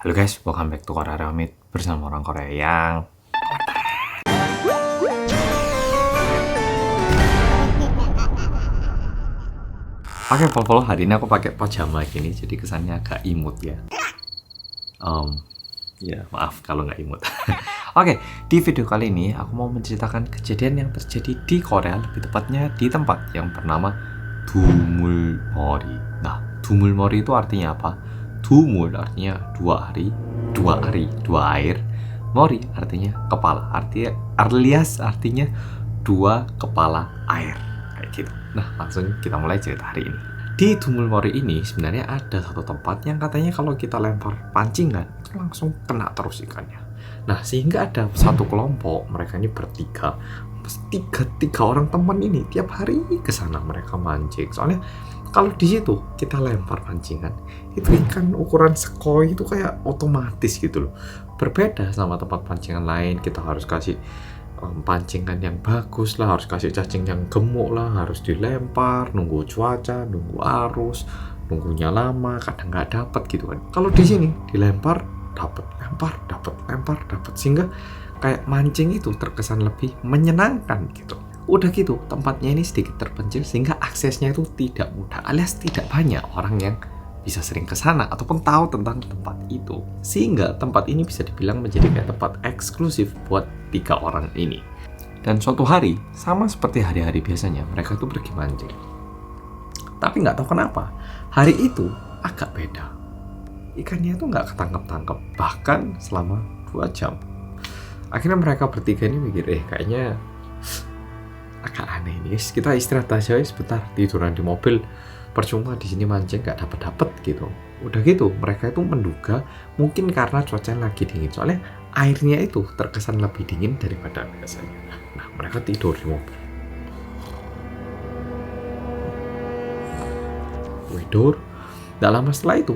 Halo guys, welcome back to Korea Ramit bersama orang Korea yang pakai polo. Hari ini aku pakai pajama gini, jadi kesannya agak imut ya. Ya maaf kalau nggak imut. Oke, di video kali ini aku mau menceritakan kejadian yang terjadi di Korea, lebih tepatnya di tempat yang bernama Dumulmori. Nah, Dumulmori itu artinya apa? Dumul artinya dua air. Mori artinya kepala, alias artinya dua kepala air, kayak gitu. Nah, langsung kita mulai cerita hari ini. Di Dumulmori ini sebenarnya ada satu tempat yang katanya kalau kita lempar pancingan itu langsung kena terus ikannya. Nah, sehingga ada satu kelompok, mereka ini bertiga, tiga orang teman ini tiap hari ke sana mereka mancing. Soalnya kalau di situ kita lempar pancingan, itu ikan ukuran sekoi itu kayak otomatis gitu loh. Berbeda sama tempat pancingan lain, kita harus kasih pancingan yang bagus lah, harus kasih cacing yang gemuk lah, harus dilempar, nunggu cuaca, nunggu arus, nunggunya lama, kadang nggak dapet gitu kan. Kalau di sini dilempar, dapet, lempar, dapet, sehingga kayak mancing itu terkesan lebih menyenangkan gitu. Udah gitu, tempatnya ini sedikit terpencil sehingga aksesnya itu tidak mudah, alias tidak banyak orang yang bisa sering ke sana ataupun tahu tentang tempat itu. Sehingga tempat ini bisa dibilang menjadi kayak tempat eksklusif buat tiga orang ini. Dan suatu hari, sama seperti hari-hari biasanya, mereka tuh pergi mancing. Tapi nggak tahu kenapa, hari itu agak beda. Ikannya itu nggak ketangkep-tangkep, bahkan selama 2 jam. Akhirnya mereka bertiga ini mikir, kayaknya agak aneh ini, kita istirahat aja sebentar, tiduran di mobil, percuma di sini mancing nggak dapet gitu. Udah gitu mereka itu menduga mungkin karena cuaca lagi dingin, soalnya airnya itu terkesan lebih dingin daripada biasanya. Nah, mereka tidur di mobil, tidur. Nggak lama setelah itu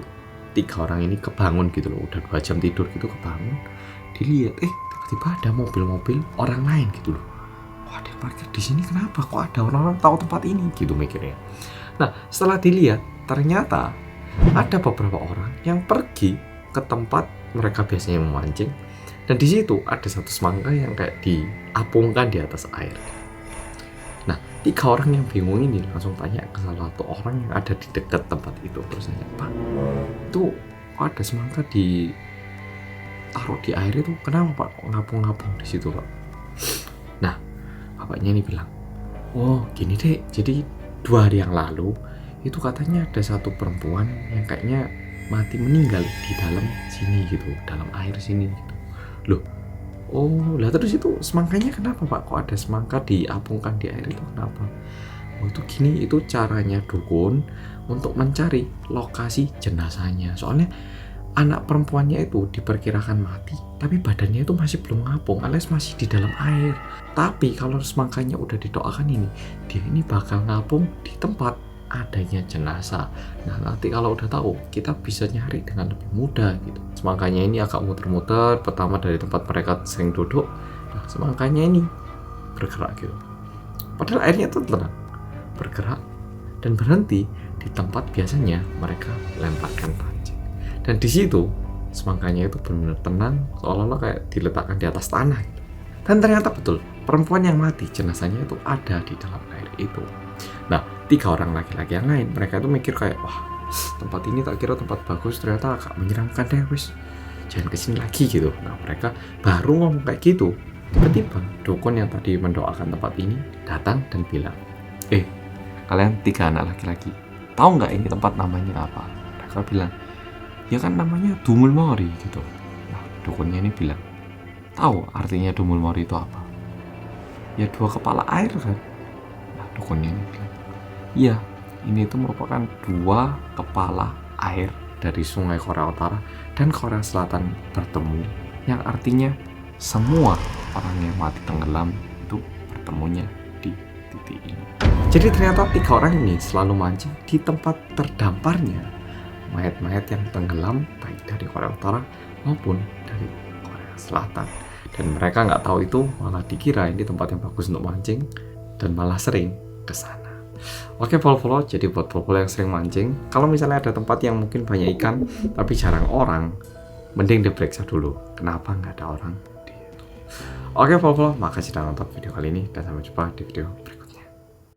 tiga orang ini kebangun gitu loh, udah 2 jam tidur gitu, kebangun, dilihat tiba-tiba ada mobil-mobil orang lain gitu loh. Ada yang parkir di sini, kenapa kok ada orang-orang tahu tempat ini gitu mikirnya. Nah, setelah dilihat ternyata ada beberapa orang yang pergi ke tempat mereka biasanya memancing, dan di situ ada satu semangka yang kayak diapungkan di atas air. Nah, 3 orang yang bingung ini langsung tanya ke salah satu orang yang ada di dekat tempat itu, terus nanya, "Pak, itu kok ada semangka ditaruh di air itu, kenapa Pak? Kok ngapung-ngapung di situ Pak?" Nah, bapaknya ini bilang, "Oh gini deh, jadi 2 hari yang lalu itu katanya ada satu perempuan yang kayaknya mati meninggal di dalam sini gitu, dalam air sini gitu." Loh, oh lah terus itu semangkanya kenapa Pak? Kok ada semangka diapungkan di air itu, kenapa? Oh itu gini, itu caranya dukun untuk mencari lokasi jenazahnya. Soalnya anak perempuannya itu diperkirakan mati, tapi badannya itu masih belum ngapung, alias masih di dalam air. Tapi kalau semangkanya udah didoakan ini, dia ini bakal ngapung di tempat adanya jenazah. Nah, nanti kalau udah tahu, kita bisa nyari dengan lebih mudah gitu. Semangkanya ini agak muter-muter, pertama dari tempat mereka sering duduk. Nah, semangkanya ini bergerak gitu. Padahal airnya tuh tenang, bergerak dan berhenti di tempat biasanya mereka lemparkan pancing. Dan di situ semangkanya itu benar-benar tenang, seolah-olah kayak diletakkan di atas tanah gitu. Dan ternyata betul, perempuan yang mati jenazahnya itu ada di dalam air itu. Nah, 3 orang laki-laki yang lain, mereka itu mikir kayak, wah, tempat ini tak kira tempat bagus, ternyata agak menyeramkan deh, wis jangan kesini lagi gitu. Nah, mereka baru ngomong kayak gitu, tiba-tiba dukun yang tadi mendoakan tempat ini datang dan bilang, kalian 3 anak laki-laki, tahu nggak ini tempat namanya apa? Mereka bilang, ya kan namanya Dumulmori gitu. Nah, dukunnya ini bilang, tahu artinya Dumulmori itu apa? Ya 2 kepala air kan. Nah, dukunnya ini bilang, iya, ini itu merupakan 2 kepala air dari sungai Korea Utara dan Korea Selatan bertemu, yang artinya semua orang yang mati tenggelam itu bertemunya di titik ini. Jadi ternyata 3 orang ini selalu mancing di tempat terdamparnya mayat-mayat yang tenggelam, baik dari Korea Utara maupun dari Korea Selatan. Dan mereka nggak tahu itu, malah dikira ini tempat yang bagus untuk mancing dan malah sering ke sana. Oke polo-polo, jadi buat polo yang sering mancing, kalau misalnya ada tempat yang mungkin banyak ikan tapi jarang orang, mending diperiksa dulu kenapa nggak ada orang di. Oke, follow, makasih sudah nonton video kali ini dan sampai jumpa di video berikutnya.